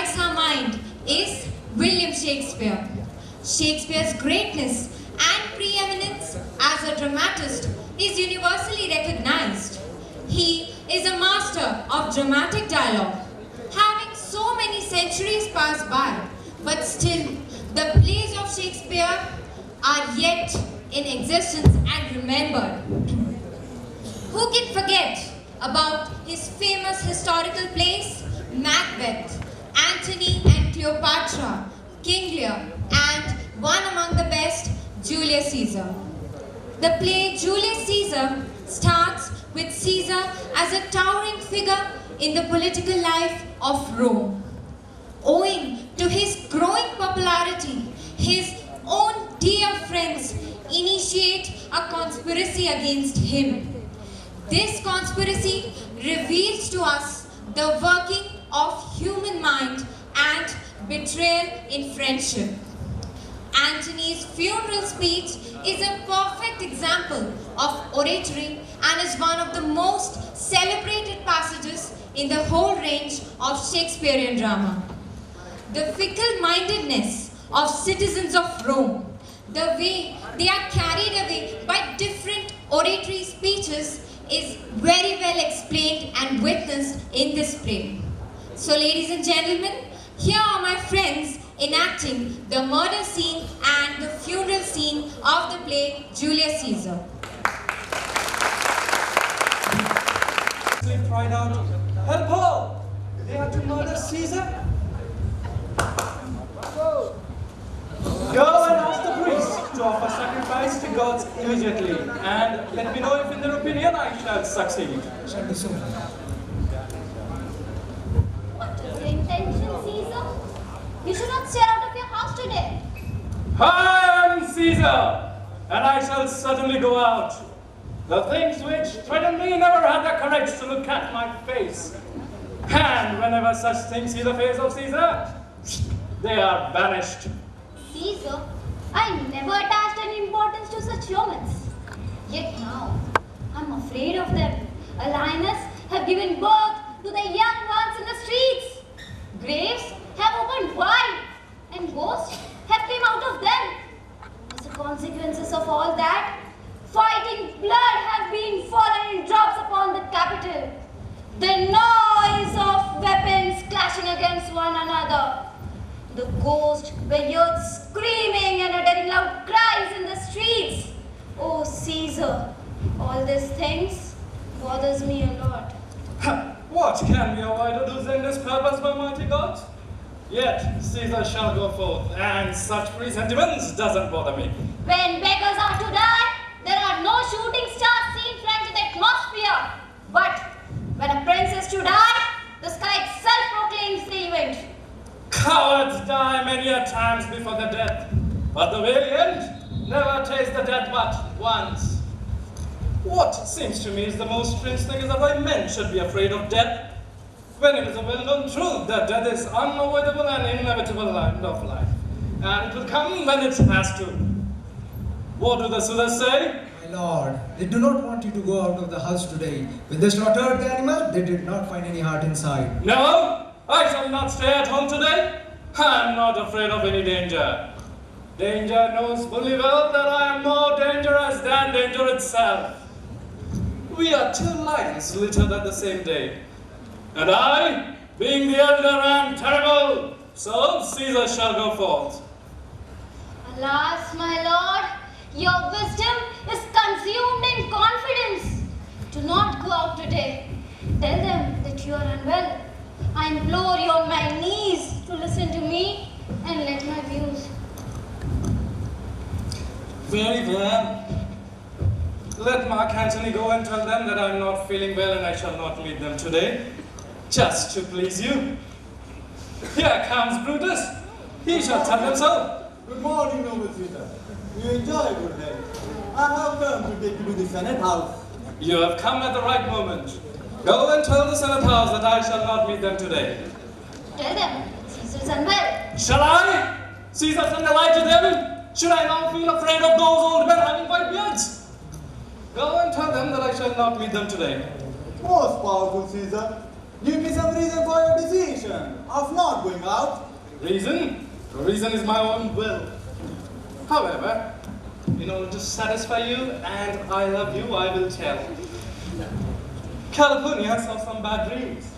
strikes our mind is William Shakespeare. Shakespeare's greatness and preeminence as a dramatist is universally recognized. He is a master of dramatic dialogue, having so many centuries pass by, but still the plays of Shakespeare are yet in existence and remembered. Who can forget about his famous historical plays, Macbeth, Antony and Cleopatra, King Lear, and one among the best, Julius Caesar. The play Julius Caesar starts with Caesar as a towering figure in the political life of Rome. Owing to his growing popularity, his own dear friends initiate a conspiracy against him. This conspiracy reveals to us the working of human mind and betrayal in friendship. Antony's funeral speech is a perfect example of oratory and is one of the most celebrated passages in the whole range of Shakespearean drama. The fickle-mindedness of citizens of Rome, the way they are carried away by different oratory speeches is very well explained and witnessed in this play. So ladies and gentlemen, here are my friends enacting the murder scene and the funeral scene of the play Julius Caesar. They cried out, "Help all! They are to murder Caesar!" Go and ask the priests to offer sacrifice to gods immediately, and let me know if in their opinion I shall succeed. What is your intention, Caesar? You should not stare out of your house today. I am Caesar, and I shall certainly go out. The things which threaten me never had the courage to look at my face. And whenever such things see the face of Caesar, they are banished. Caesar, I never attached any importance to such humans. Yet now, I'm afraid of them. A lioness have given birth to the young ones in the streets. Graves have opened wide, and ghosts have come out of them. As the consequences of all that, fighting blood have been fallen in drops upon the capital. The noise of weapons clashing against one another. The ghosts were heard screaming and uttering loud cries in the streets. Oh, Caesar, all these things bothers me a lot. What can be avoided to in this purpose, my mighty God? Yet Caesar shall go forth, and such presentiments doesn't bother me. When beggars are to die, there are no shooting stars seen flying to the atmosphere. But when a prince is to die, the sky itself proclaims the event. Cowards die many a times before the death, but the valiant never taste the death but once. What seems to me is the most strange thing is that why men should be afraid of death, when it is a well-known truth that death is unavoidable and inevitable end of life, and it will come when it has to. What do the soothers say? My lord, they do not want you to go out of the house today. When they slaughtered the animal, they did not find any heart inside. No, I shall not stay at home today. I am not afraid of any danger. Danger knows fully well that I am more dangerous than danger itself. We are two lions littered at the same day. And I, being the elder, am terrible. So Caesar shall go forth. Alas, my lord, your wisdom is consumed in confidence. Do not go out today. Tell them that you are unwell. I implore you on my knees to listen to me and let my views. Very well. Let Mark Antony go and tell them that I am not feeling well and I shall not meet them today, just to please you. Here comes Brutus. He shall tell them so. Good morning, noble Caesar. You enjoy a good day. I have come to take you to the Senate House. You have come at the right moment. Go and tell the Senate House that I shall not meet them today. Tell them Caesar is unwell. Shall I? Caesar send a lie to them? Should I now feel afraid of those old men having white beards? Go and tell them that I shall not meet them today. Most powerful Caesar, Give me some reason for your decision of not going out. Reason? The reason is my own will. However, in order to satisfy you and I love you, I will tell. California saw some bad dreams.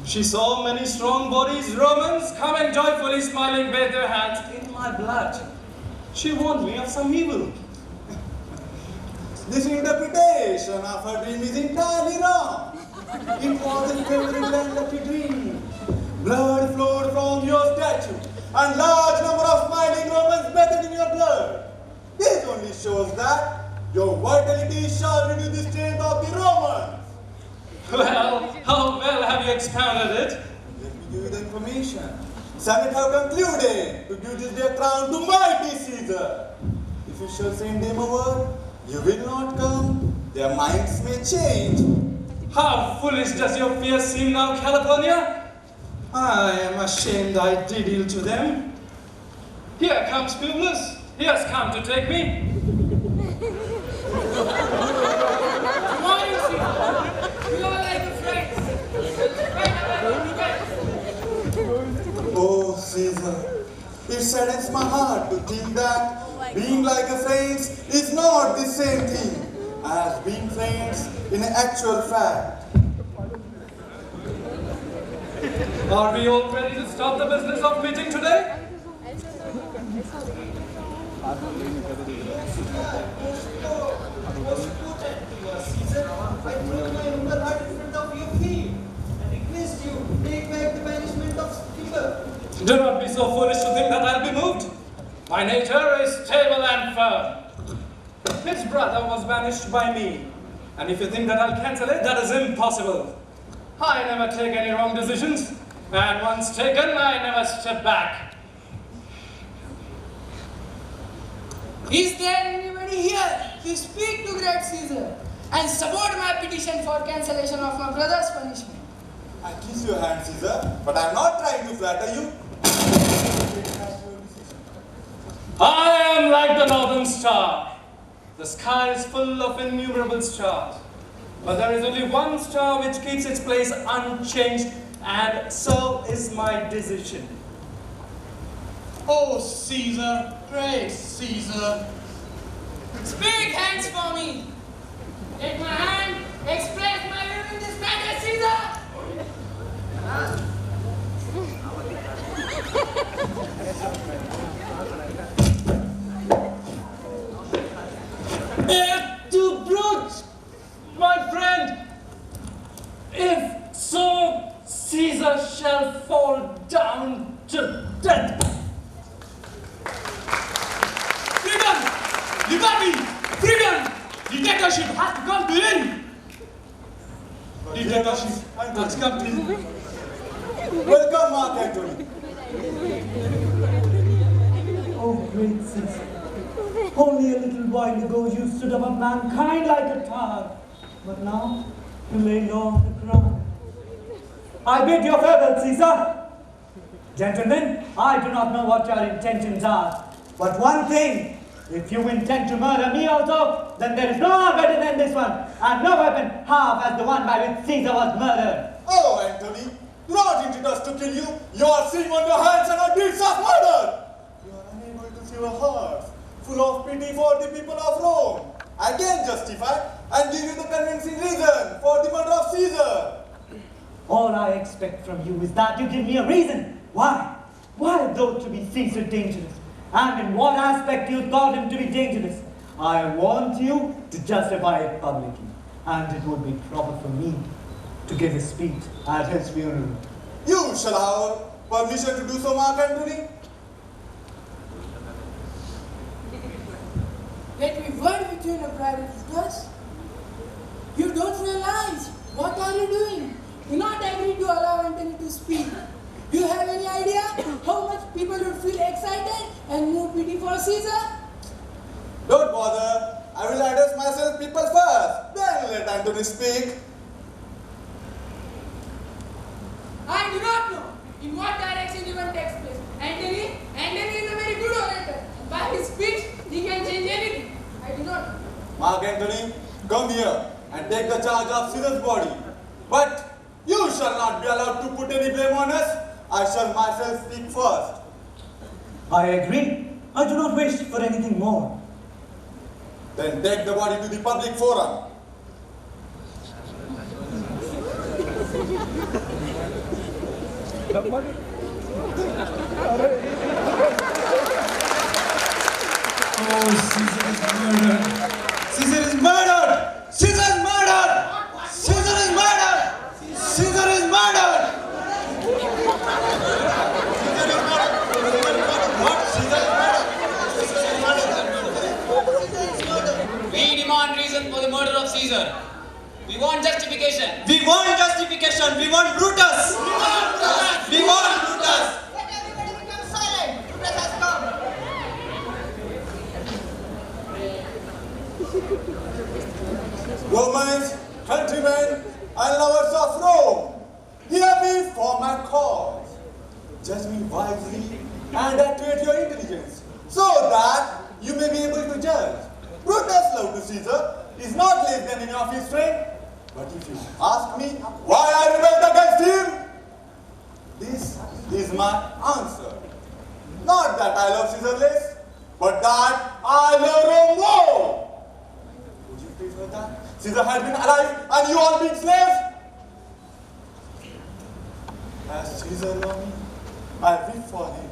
She saw many strong bodies, Romans, coming joyfully smiling, bathe their hands in my blood. She warned me of some evil. This interpretation of her dream is entirely wrong. It was a favorite and lucky dream. Blood flowed from your statue, and large number of smiling Romans bathed in your blood. This only shows that your vitality shall renew the strength of the Romans. Well, how well have you expounded it? Let me give you the information. Senate have concluded to give this crown to mighty Caesar. If you shall send them a word, you will not come. Their minds may change. How foolish does your fear seem now, California? I am ashamed I did ill to them. Here comes Publius. He has come to take me. Come on, you see. We are like friends. Oh, Caesar, it saddens my heart to think that being like a friends is not the same thing as being friends in actual fact. Are we all ready to start the business of meeting today? Do not be so foolish to think that I'll be moved. My nature is stable and firm. His brother was banished by me. And if you think that I'll cancel it, that is impossible. I never take any wrong decisions. And once taken, I never step back. Is there anybody here to speak to great Caesar and support my petition for cancellation of my brother's punishment? I kiss your hand, Caesar, but I'm not trying to flatter you. I am like the northern star. The sky is full of innumerable stars. But there is only one star which keeps its place unchanged, and so is my decision. Oh, Caesar, great Caesar. Speak hands for me. Take my hand, express my will in this matter, Caesar. To brute, my friend, if so, Caesar shall fall down to death. Freedom! Liberty! Freedom! Dictatorship has to come to end! Dictatorship has come to end. Welcome, Mark Antony. Oh, great Caesar, only a little while ago you stood above mankind like a tower, but now you lay low on the ground. I bid your farewell, Caesar. Gentlemen, I do not know what your intentions are, but one thing, if you intend to murder me also, then there is no one better than this one, and no weapon half as the one by which Caesar was murdered. Oh, Antony, do not intend us to kill you. You are seeing on your hands and on deeds of murder. You are unable to feel a heart full of pity for the people of Rome. I can justify and give you the convincing reason for the murder of Caesar. All I expect from you is that you give me a reason. Why? Why though to be Caesar dangerous? And in what aspect you thought him to be dangerous? I want you to justify it publicly. And it would be proper for me to give a speech at his funeral. You shall have permission to do so, Mark Antony. Let me word with you in a private discourse. You don't realize what are you doing? Do not agree to allow Antony to speak. Do you have any idea how much people would feel excited and move pity for Caesar? Don't bother. I will address myself people first. Then let Antony speak. I do not know in what direction event takes place. Antony is a very good orator. By his speech, he can change anything. I do not know. Mark Antony, come here and take the charge of Caesar's body. But you shall shall not be allowed to put any blame on us. I shall myself speak first. I agree. I do not wish for anything more. Then take the body to the public forum. Oh, Caesar is murdered! Caesar is murdered! Caesar is murdered! Caesar is murdered! Caesar is murdered! What? Caesar is murdered? We demand reason for the murder of Caesar. We want justification. We want justification! We want Brutus! We want Brutus! We want Brutus! Let everybody become silent. Let us come. Romans, countrymen, and lovers of Rome, hear me for my cause. Judge me wisely and activate your intelligence, so that you may be able to judge. Brutus' love to Caesar is not less than any of his friend. But if you ask me why I rebelled against him, this is my answer. Not that I love Caesar less, but that I love Rome more. Would you prefer that Caesar had been alive and you all been slaves? As Caesar loved me, I weep for him.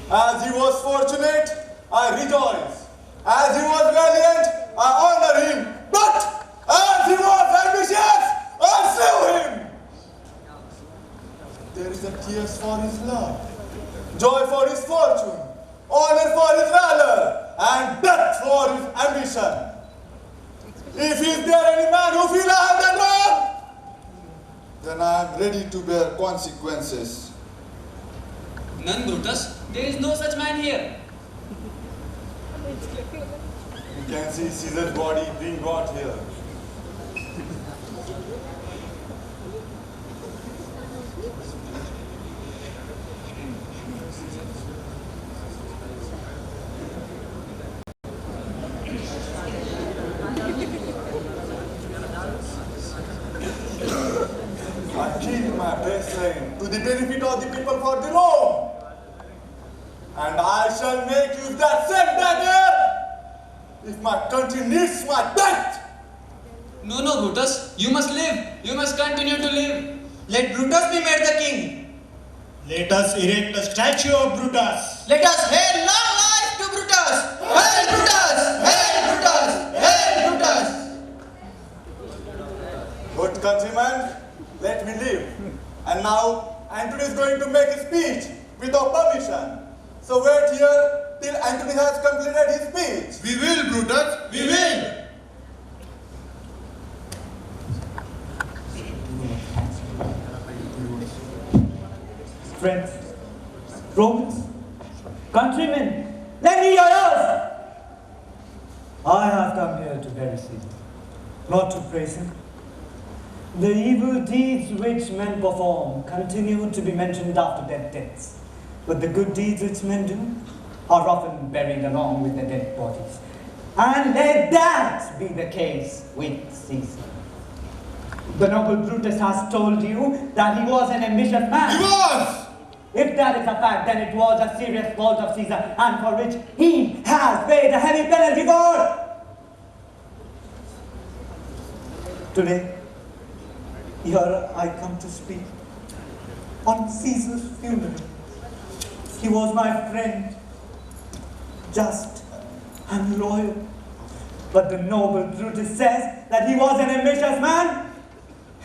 As he was fortunate, I rejoice. As he was valiant, I honor him. But as he was ambitious, I slew him. There is a tears for his love, joy for his fortune, honor for his valor, and death for his ambition. If is there any man who feel I have done wrong, then I am ready to bear consequences. None, Brutus. There is no such man here. You can see Caesar's body being brought here. I keep my best line to the benefit of the people for the Rome. And I shall make use that same dagger if my country needs my death. No, no, Brutus. You must live. You must continue to live. Let Brutus be made the king. Let us erect a statue of Brutus. Let us hail long life to Brutus. Hail Brutus! Hail Brutus! Hail Brutus! Good countrymen, let me live. And now Antony is going to make a speech without permission. So wait here till Antony has completed his speech. We will, Brutus, we will. Friends, Romans, countrymen, lend me your ears! I have come here to bury Caesar, not to praise him. The evil deeds which men perform continue to be mentioned after their deaths, but the good deeds which men do are often buried along with their dead bodies. And let that be the case with Caesar. The noble Brutus has told you that he was an ambitious man. He was! If that is a fact, then it was a serious fault of Caesar, and for which he has paid a heavy penalty for. Today, here I come to speak on Caesar's funeral. He was my friend, just and loyal. But the noble Brutus says that he was an ambitious man.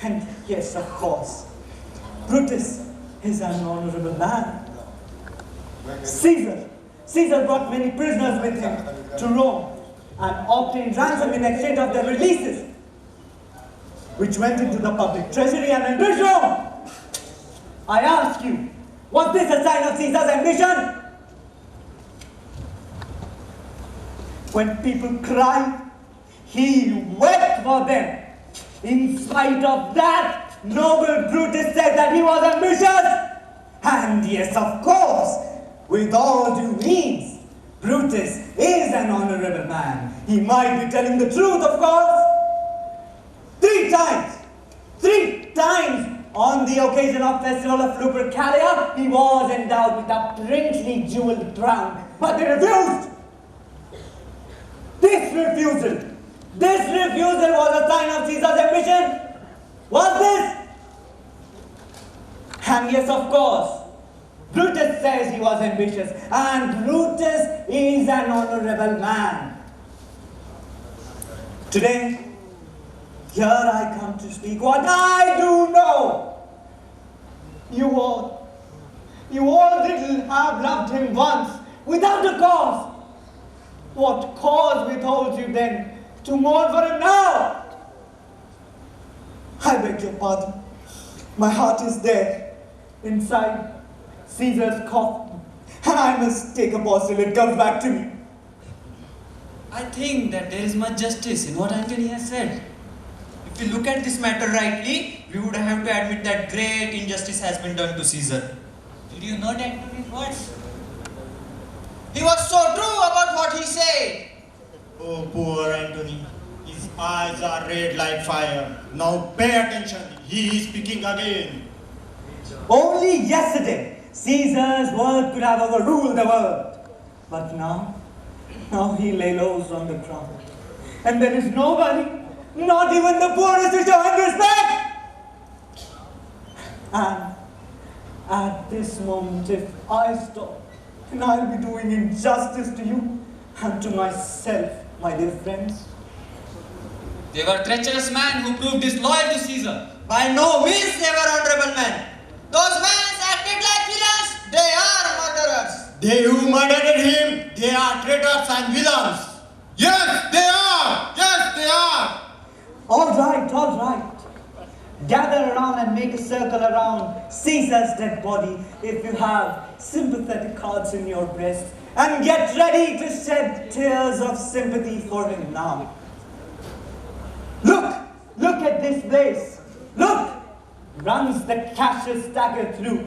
And yes, of course, Brutus is an honorable man. Caesar brought many prisoners with him to Rome and obtained ransom in exchange of their releases, which went into the public treasury and enriched Rome. I ask you, was this a sign of Caesar's ambition? When people cried, he wept for them. In spite of that, noble Brutus said that he was ambitious. And yes, of course, with all due means, Brutus is an honorable man. He might be telling the truth, of course. Three times on the the occasion of festival of Lupercalia, he was endowed with a princely jeweled crown, but they refused. This refusal was a sign of Caesar's ambition. Was this? And yes, of course, Brutus says he was ambitious, and Brutus is an honorable man. Today, here I come to speak what I do know. You all little have loved him once, without a cause. What cause withholds you then to mourn for him now? I beg your pardon. My heart is there, inside Caesar's coffin, and I must take a pause till it comes back to me. I think that there is much justice in what Antony has said. If we look at this matter rightly, we would have to admit that great injustice has been done to Caesar. Did you note Antony's words? He was so true about what he said. Oh, poor Antony. His eyes are red like fire. Now pay attention. He is speaking again. Only yesterday, Caesar's word could have overruled the world. But now he lay low on the ground. And there is nobody, not even the poorest, to show him respect. And at this moment, if I stop, then I'll be doing injustice to you and to myself, my dear friends. They were treacherous men who proved disloyal to Caesar. By no means they were honorable men. Those men acted like villains. They are murderers. They who murdered him, they are traitors and villains. Yes, they are. Yes, they are. All right. Gather around and make a circle around Caesar's dead body if you have sympathetic hearts in your breasts, and get ready to shed tears of sympathy for him now. Look at this place. Look! Runs the Cassius dagger through.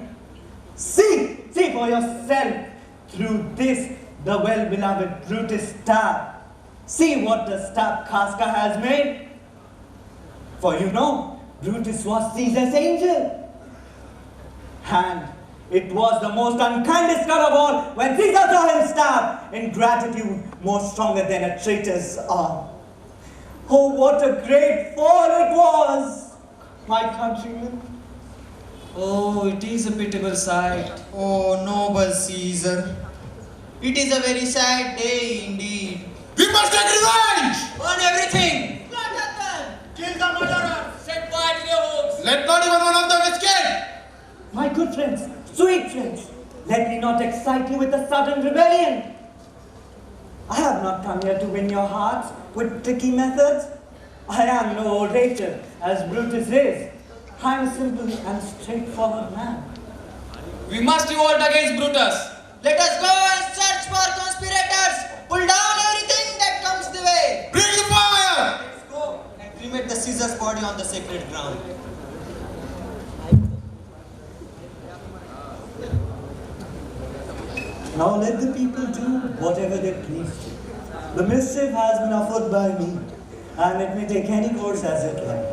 See for yourself through this, the well-beloved Brutus stab. See what the stab Casca has made. For you know, Brutus was Caesar's angel. And it was the most unkindest cut of all when Caesar saw him stab, ingratitude more stronger than a traitor's arm. Oh, what a great fall it was, my countrymen. Oh, it is a pitiable sight. Oh, noble Caesar. It is a very sad day indeed. We must take revenge. On everything. Kill the murderers. Set fire to their homes. Let not even one of them escape. My good friends, sweet friends, let me not excite you with a sudden rebellion. I have not come here to win your hearts with tricky methods. I am no orator as Brutus is. I am a simple and straightforward man. We must revolt against Brutus. Let us go and search for conspirators. Pull down everything that comes the way. Bring the fire. Let's go and cremate the Caesar's body on the sacred ground. Now let the people do whatever they please. The mischief has been afoot by me, and it may take any course as it likes.